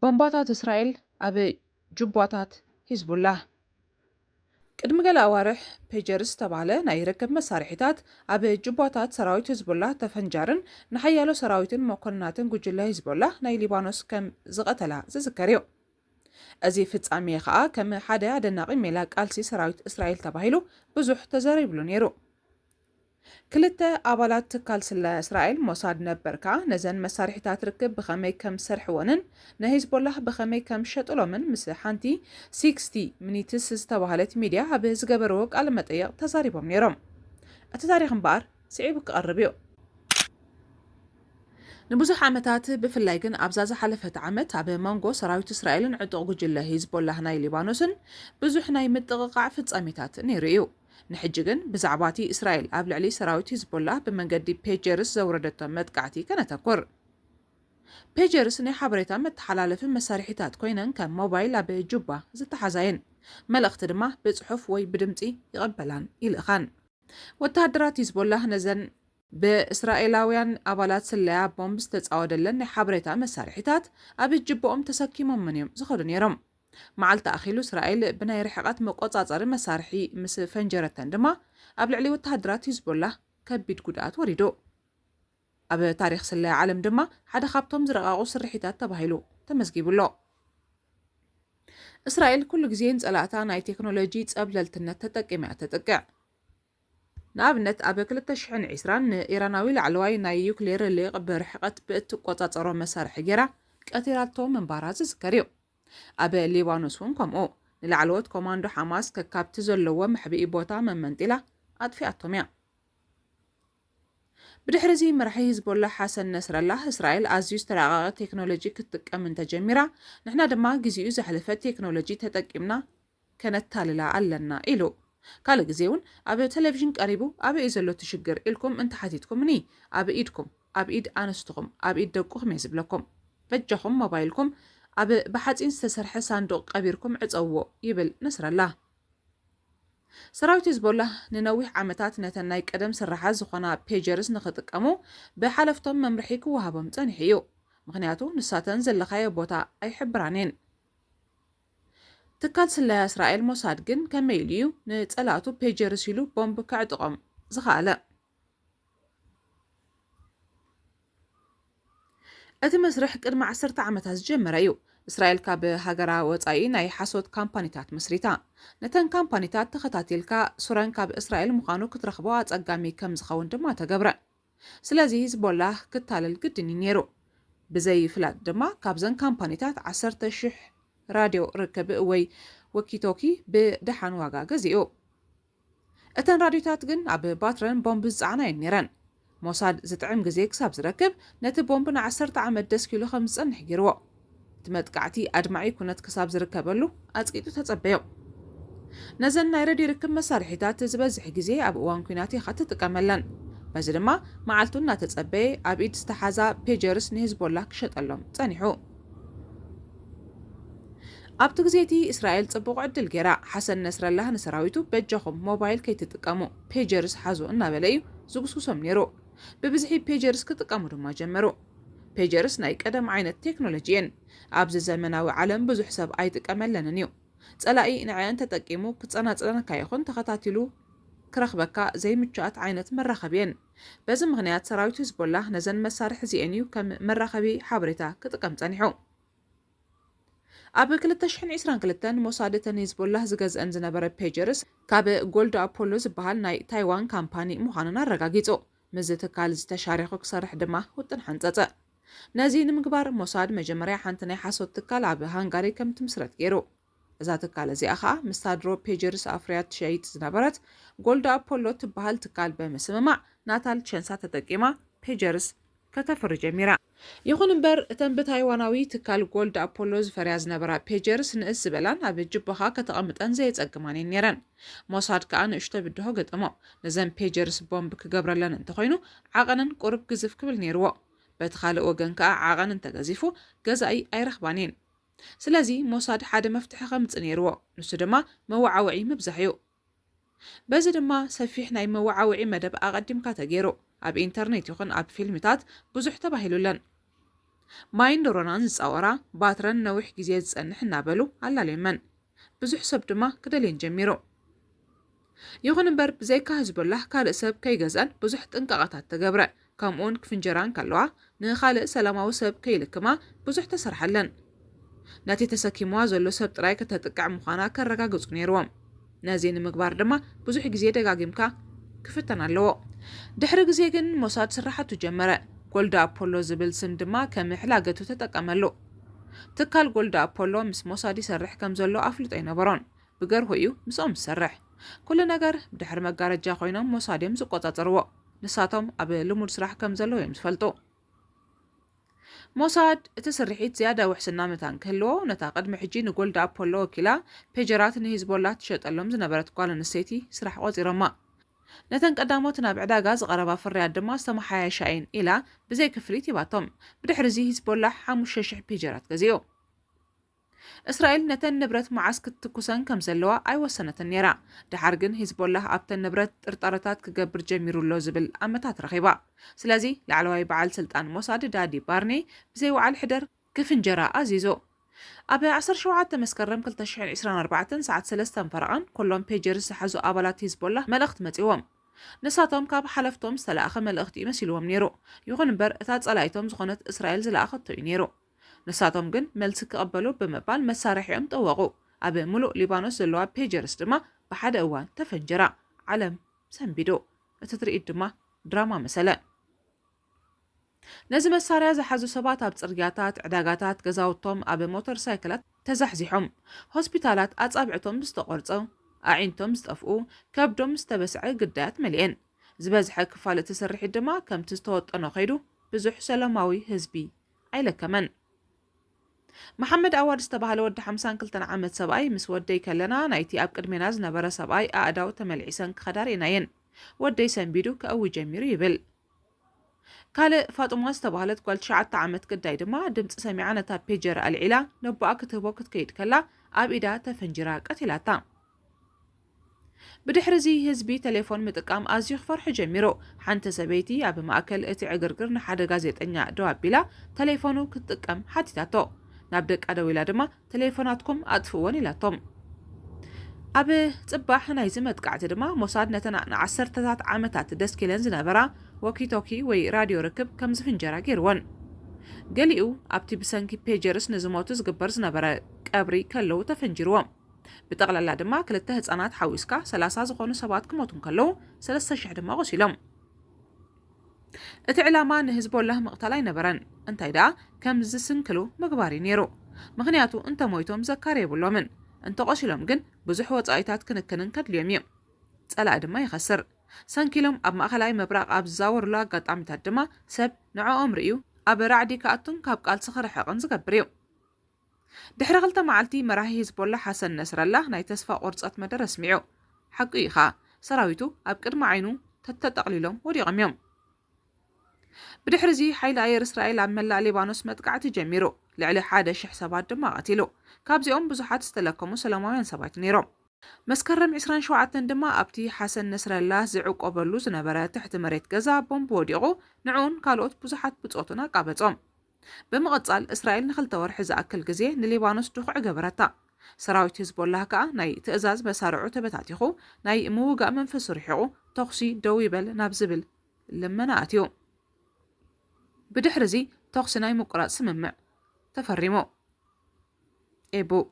ቦምባታት እስራኤል ኣብ ጅቧታት ሂዝቡላ ቅድሚ ገለ ኣዋርሕ ፔጀርስ ተባሃለ ናይ ርክብ መሳርሒታት ኣብ ጅቧታት ሰራዊት ሂዝቡላ ተፈንጃርን ንሓያሎ ሰራዊትን መኮንናትን ጉጅለ ሂዝቡላ ናይ ሊባኖስ ከም ዝቐተላ ዝዝከር እዩ። እዚ ፍጻሜ ከዓ ከም ሓደ ኣደናቂ ሜላ ቃልሲ ሰራዊት እስራኤል ተባሂሉ ብዙሕ ተዘሪብሉ ነይሩ። ክልተ ኣባላት ትካል ስለ እስራኤል ሞሳድ ነበር ከዓ ነዘን መሳርሒታት ርክብ ብኸመይ ከም ሰርሕዎንን ንሂዝቦላ ብኸመይ ከም ሸጥሎምን ምስ ሓንቲ 60 ሚኒትስ ዝተባሃለት ሚድያ ኣብ ዝገበርዎ ቃለ መጠይቕ ተዛሪቦም ነይሮም። እቲ ታሪክ እምበኣር ስዒቡ ክቐርብ እዩ። ንብዙሕ ዓመታት ብፍላይ ግን ኣብዛ ዝሓለፈት ዓመት ኣብ መንጎ ሰራዊት እስራኤልን ዕጡቕ ጉጅለ ሂዝቦላ ናይ ሊባኖስን ብዙሕ ናይ ምጥቕቓዕ ፍጻሜታት ነይሩ እዩ። ንሕጂ ግን ብዛዕባ እቲ እስራኤል ኣብ ልዕሊ ሰራዊት ሂዝቦላ ብመንገዲ ፔጀርስ ዘውረደቶም መጥቃዕቲ ከነተኩር። ፔጀርስ ናይ ሓበሬታ መተሓላለፊ መሳርሒታት ኮይነን ከም ሞባይል ኣብ ጁባ ዝተሓዛየን መልእኽቲ ድማ ብጽሑፍ ወይ ብድምፂ ይቕበላን ይልእኻን። ወተሃደራት ሂዝቦላ ነዘን ብእስራኤላውያን ኣባላት ስለያ ቦምብ ዝተፃወደለን ናይ ሓበሬታ መሳርሒታት ኣብ ጅቦኦም ተሰኪሞም እዮም ዝኸዱ ነይሮም። መዓልቲ ኣኺሉ እስራኤል ብናይ ርሕቐት መቆፃፀሪ መሳርሒ ምስ ፈንጀረተን ድማ ኣብ ልዕሊ ወተሃደራት ሂዝቦላ ከቢድ ጉድኣት ወሪዱ። ኣብ ታሪክ ስለያ ዓለም ድማ ሓደ ካብቶም ዝረቓቑ ስርሒታት ተባሂሉ ተመዝጊቡሎ። እስራኤል ኩሉ ግዜ ንፀላእታ ናይ ቴክኖሎጂ ፀብለልትነት ተጠቂማ ተጥቅዕ። ንኣብነት ኣብ 2020 ንኢራናዊ ላዕለዋይ ናይ ዩክሌር ሊቅ ብርሕቐት ብእትቆፃፀሮ መሳርሒ ጌራ ቀቲላቶ ምንባራ ዝዝከር እዩ። ኣብ ሊባኖስ እውን ከምኡ ንላዕለዎት ኮማንዶ ሓማስ ከካብቲ ዘለዎ መሕቢኢ ቦታ መመንጢላ ኣጥፊኣቶም እያ። ብድሕሪዚ መራሒ ሂዝቦላ ሓሰን ነስረላ እስራኤል ኣዝዩ ዝተራቐቐ ቴክኖሎጂ ክትጥቀም እንተጀሚራ ንሕና ድማ ግዜኡ ዘሕለፈ ቴክኖሎጂ ተጠቂምና ከነታልላ ኣለና ኢሉ። ካልእ ግዜ እውን ኣብ ቴሌቭዥን ቀሪቡ ኣብ እዩ ዘሎ ትሽግር ኢልኩም እንተሓቲትኩምኒ ኣብ ኢድኩም ኣብ ኢድ ኣንስትኹም ኣብ ኢድ ደቁኹም እየ ዝብለኩም በጃኹም ሞባይልኩም ኣብ ብሓፂን ዝተሰርሐ ሳንዱቕ ቀቢርኩም ዕፀውዎ ይብል ነስረላ። ሰራዊት ሂዝቦላ ንነዊሕ ዓመታት ነተን ናይ ቀደም ስራሓት ዝኾና ፔጀርስ ንኽጥቀሙ ብሓለፍቶም መምርሒ ክወሃቦም ፀኒሑ እዩ። ምክንያቱ ንሳተን ዘለኻዮ ቦታ ኣይሕብራንን። ትካል ስለያ እስራኤል ሞሳድ ግን ከመይ ኢሉ እዩ ንፀላእቱ ፔጀርስ ኢሉ ቦምብ ከዕጥቖም ዝኸኣለ? እቲ መስርሕ ቅድሚ 10 ዓመታት ዝጀመረ እዩ። እስራኤል ካብ ሃገራ ወፃኢ ናይ ሓሶት ካምፓኒታት መስሪታ ነተን ካምፓኒታት ተኸታቲልካ ሱረን ካብ እስራኤል ምዃኑ ክትረኽቦ ኣፀጋሚ ከም ዝኸውን ድማ ተገብረ። ስለዚ ሂዝቦላ ክታለል ግድን ነይሩ። ብዘይፍላጥ ድማ ካብዘን ካምፓኒታት 10,000 ራድዮ ርክብ ወይ ወኪቶኪ ብድሓን ዋጋ ገዚኡ። እተን ራድዮታት ግን ኣብ ባትረን ቦምብ ዝፀዓናየን ነይረን። ሞሳድ ዝጥዕም ግዜ ክሳብ ዝረክብ ነቲ ቦምብ ን10 ዓመት ደስኪሉ ከም ዝፀንሕ ገይርዎ። እቲ መጥቃዕቲ ኣድማዒ ኩነት ክሳብ ዝርከበሉ ኣፅቂጡ ተፀበዮ። ነዘን ናይ ረድዮ ርክብ መሳርሒታት ዝበዝሕ ግዜ ኣብ እዋን ኩናት ኢኻ ትጥቀመለን። በዚ ድማ መዓልቱ እናተፀበየ ኣብ ኢድ ዝተሓዛ ፔጀርስ ንሂዝቦላ ክሸጠሎም ፀኒሑ። ኣብቲ ግዜቲ እስራኤል ጽቡቕ ዕድል ጌራ ሓሰን ነስረላ ንሰራዊቱ በጃኹም ሞባይል ከይትጥቀሙ ፔጀርስ ሓዙ እናበለ እዩ ዝጉስጉሶም ነይሩ። ብብዝሒ ፔጀርስ ክጥቀሙ ድማ ጀመሩ። ፔጀርስ ናይ ቀደም ዓይነት ቴክኖሎጂ እየን። ኣብዚ ዘመናዊ ዓለም ብዙሕ ሰብ ኣይጥቀመለንን እዩ። ፀላኢ ንዕአን ተጠቂሙ ክፀናፅለነካ ይኹን ተኸታቲሉ ክረኽበካ ዘይምችኣት ዓይነት መራኸቢ እየን። በዚ ምክንያት ሰራዊት ሂዝቦላ ነዘን መሳርሒ እዚአን እዩ ከም መራኸቢ ሓበሬታ ክጥቀም ፀኒሑ። ኣብ 2022 ሞሳድ እተን ሂዝቦላ ዝገዝአን ዝነበረ ፔጀርስ ካብ ጎልድ ኣፖሎ ዝበሃል ናይ ታይዋን ካምፓኒ ምዃኑን ኣረጋጊጹ። ምዝ ትካል ዝተሻሪኹ ክሰርሕ ድማ ውጥን ሓንፀፀ። ነዚ ንምግባር ሞሳድ መጀመርያ ሓንቲ ናይ ሓሶት ትካል ኣብ ሃንጋሪ ከም ትምስረት ገይሩ። እዛ ትካል እዚኣ ከዓ ምስታድሮ ፔጀርስ ኣፍርያት ትሸይጥ ዝነበረት ጎልድ ኣፖሎ ትበሃል ትካል ብምስምማዕ ናታል ቸንሳ ተጠቂማ ፔጀርስ ከተፍሪ ጀሚራ። ይኹን እምበር እተን ብታይዋናዊ ትካል ጎልድ ኣፖሎ ዝፈርያ ዝነበራ ፔጀርስ ንእስ ዝበላን ኣብ ጅቦኻ ከተቐምጠን ዘየፀግማን ነይረን። ሞሳድ ከዓ ንእሽቶ ብድሆ ገጠሞ። ነዘን ፔጀርስ ቦምብ ክገብረለን እንተኮይኑ ዓቐንን ቁርብ ግዝፍ ክብል ነይርዎ። በቲ ካልእ ወገን ከዓ ዓቐን እንተገዚፉ ገዛኢ ኣይረኽባንን። ስለዚ ሞሳድ ሓደ መፍትሒ ከምፅ ነይርዎ። ንሱ ድማ መዋዓውዒ ምብዛሕ እዩ። በዚ ድማ ሰፊሕ ናይ መዋዓውዒ መደብ ኣቐዲምካ ተገይሩ። ኣብ ኢንተርኔት ይኹን ኣብ ፊልምታት ብዙሕ ተባሂሉለን። ማይን ዶሮናን ዝፃወራ ባትረን ነዊሕ ግዜ ዝፀንሕ እናበሉ ኣላልየመን ብዙሕ ሰብ ድማ ክደልየን ጀሚሩ ይኹን እምበር ብዘይካ ህዝቦላህ ካልእ ሰብ ከይገዝአን ብዙሕ ጥንቃቐታት ተገብረ ከምኡውን ክፍንጀራን ከለዋ ንኻልእ ሰላማዊ ሰብ ከይልክማ ብዙሕ ተሰርሐለን ነቲ ተሰኪምዋ ዘሎ ሰብ ጥራይ ከተጥቅዕ ምዃና ከረጋግፁ ነይርዎም ነዚ ንምግባር ድማ ብዙሕ ግዜ ደጋጊምካ ክፍተን ኣለዎ ድሕሪ ግዜ ግን ሞሳድ ስራሕቱ ጀመረ ጎልዳ ኣፖሎ ዝብል ስም ድማ ከም ሕላገቱ ተጠቀመሉ ትካል ጎልዳ ኣፖሎ ምስ ሞሳድ ይሰርሕ ከም ዘሎ ኣፍልጦ ይነበሮን ብገርሁ እዩ ምስኦም ዝሰርሕ ኩሉ ነገር ብድሕሪ መጋረጃ ኮይኖም ሞሳድ እዮም ዝቆፃፀርዎ ንሳቶም ኣብ ልሙድ ስራሕ ከም ዘሎ እዮም ዝፈልጡ ሞሳድ እቲ ስርሒት ዝያዳ ውሕስና መታን ክህልዎ ነታ ቅድሚ ሕጂ ንጎልዳ ኣፖሎ ወኪላ ፔጀራት ንሂዝቦላ ትሸጠሎም ዝነበረት ጓል ኣንስተይቲ ስራሕ ቆፂሮማ ነተን ቀዳሞት ናብ ዕዳጋ ዝቐረባ ፍርያት ድማ ዝተመሓየሻ እየን ኢላ ብዘይ ክፍሊት ይባቶም ብድሕሪ እዚ ሂዝቦላ 5,000 ፔጀራት ገዚኡ እስራኤል ነተን ንብረት መዓስ ክትኩሰን ከም ዘለዋ ኣይወሰነትን ነይራ ድሓር ግን ሂዝቦላ ኣብተን ንብረት ጥርጣረታት ክገብር ጀሚሩሎ ዝብል ኣመታት ረኺባ ስለዚ ላዕለዋይ በዓል ስልጣን ሞሳድ ዳዲ ባርኔ ብዘይ ወዓል ሕደር ክፍንጀራ ኣዚዞ ኣብ 17 መስከረም 2024 ሰዓት 3 ፈረቓን ኩሎም ፔጀርስ ዝሓዙ ኣባላት ሂዝቦላ መልእኽቲ መፂዎም ንሳቶም ካብ ሓለፍቶም ዝተለኣኸ መልእኽቲ ይመሲልዎም ነይሩ ይኹን እምበር እታ ጸላይቶም ዝኾነት እስራኤል ዝለኣኸቶ እዩ ነይሩ ንሳቶም ግን መልሲ ክቕበሉ ብምባል መሳርሒኦም ጠወቑ ኣብ ሙሉእ ሊባኖስ ዘለዋ ፔጀርስ ድማ ብሓደ እዋን ተፈንጀራ ዓለም ሰንቢዱ እቲ ትርኢት ድማ ድራማ መሰለ ነዚ መሳርያ ዝሓዙ ሰባት ኣብ ጽርግያታት ዕዳጋታት ገዛውቶም ኣብ ሞተር ሳይክላት ተዛሕዚሖም ሆስፒታላት ኣጻብዕቶም ዝተቆርጹ ኣዒንቶም ዝጠፍኡ ከብዶም ዝተበስዐ ግዳያት መሊአን ዝበዝሐ ክፋል እቲ ስርሒት ድማ ከምቲ ዝተወጠኖ ኸይዱ ብዙሕ ሰላማዊ ህዝቢ ኣይለከመን መሐመድ ኣዋድ ዝተባሃለ ወዲ 52 ዓመት ሰብኣይ ምስ ወደይ ከለና ናይቲ ኣብ ቅድሜና ዝነበረ ሰብኣይ ኣእዳው ተመልዒሰን ክኸዳር ኢናየን ወደይ ሰንቢዱ ከእዊ ጀሚሩ ይብል ካልእ ፋጡማ ዝተባሃለት ጓል 9 ዓመት ግዳይ ድማ ድምፂ ሰሚዓ ነታ ፔጀር ኣልዒላ ነቦኣ ክትህቦ ክትከይድ ከላ ኣብ ኢዳ ተፈንጅራ ቀቲላታ ብድሕሪ እዚ ህዝቢ ቴሌፎን ምጥቃም ኣዝዩ ክፈርሑ ጀሚሩ ሓንቲ ሰበይቲ ኣብ ማእከል እቲ ዕግርግር ንሓደ ጋዜጠኛ ደው ኣቢላ ቴሌፎኑ ክትጥቀም ሓቲታቶ ናብ ደቃ ደው ኢላ ድማ ቴሌፎናትኩም ኣጥፍዎን ኢላቶም ኣብ ጽባሕ ናይዚ መጥቃዕቲ ድማ ሞሳድ ነተን ንዓሰርተታት ዓመታት ደስኪለን ዝነበራ ወኪቶኪ ወይ ራድዮ ርክብ ከም ዝፍንጀራ ገይርዎን ገሊኡ ኣብቲ ብሰንኪ ፔጀርስ ንዝሞቱ ዝግበር ዝነበረ ቀብሪ ከለዉ ተፈንጅርዎም ብጠቕላላ ድማ 2 ህፃናት ሓዊስካ 30 ዝኾኑ ሰባት ክሞቱ ከለዉ 3,000 ድማ ቆሲሎም እቲ ዕላማ ንህዝቦላህ መቕተል ኣይነበረን እንታይ ደኣ ከም ዝስንክሉ ምግባር ነይሩ ምክንያቱ እንተ ሞይቶም ዘካር የብሎምን እንተ ቆሲሎም ግን ብዙሕ ወፃኢታት ክንክንን ከድልዮም እዮም ጸላእ ድማ ይኸስር ሰንኪሎም ኣብ ማእኸላይ መብራቕ ኣብ ዝዛወርሉ ኣጋጣሚታት ድማ ሰብ ንዕኦም ርእዩ ኣብ ራዕዲ ከኣቱን ካብ ቃልሲ ክርሕቕን ዝገብር እዩ ድሕሪ 2 መዓልቲ መራሒ ሂዝቦላ ሓሰን ነስረላህ ናይ ተስፋ ቆርፀት መደረ ኣስሚዑ ሓቂ ኢኻ ሰራዊቱ ኣብ ቅድሚ ዓይኑ ተጠቕሊሎም ወዲቖም እዮም ብድሕሪ እዚ ሓይሊ ኣየር እስራኤል ኣብ መላእ ሊባኖስ መጥቃዕቲ ጀሚሩ ልዕሊ 1,000 ሰባት ድማ ቀቲሉ ካብዚኦም ብዙሓት ዝተለከሙ ሰላማውያን ሰባት ነይሮም መስከረም 27 ድማ ኣብቲ ሓሰን ነስረላህ ዝዕቆበሉ ዝነበረ ትሕቲ መሬት ገዛ ቦምብ ወዲቑ ንዑን ካልኦት ብዙሓት ብጾቱን ኣቃበጾም ብምቕጻል እስራኤል ን2 ወርሒ ዝኣክል ግዜ ንሊባኖስ ድኹዕ ገበረታ ሰራዊት ሂዝቦላህ ከዓ ናይ ትእዛዝ መሳርዑ ተበታቲኹ ናይ ምውጋእ መንፈስ ርሒቑ ተኽሲ ደው ይበል ናብ ዝብል ልመና ኣትዩ ብድሕሪ እዚ ተኽሲ ናይ ምቁራጽ ስምምዕ ተፈሪሙ ኤቡ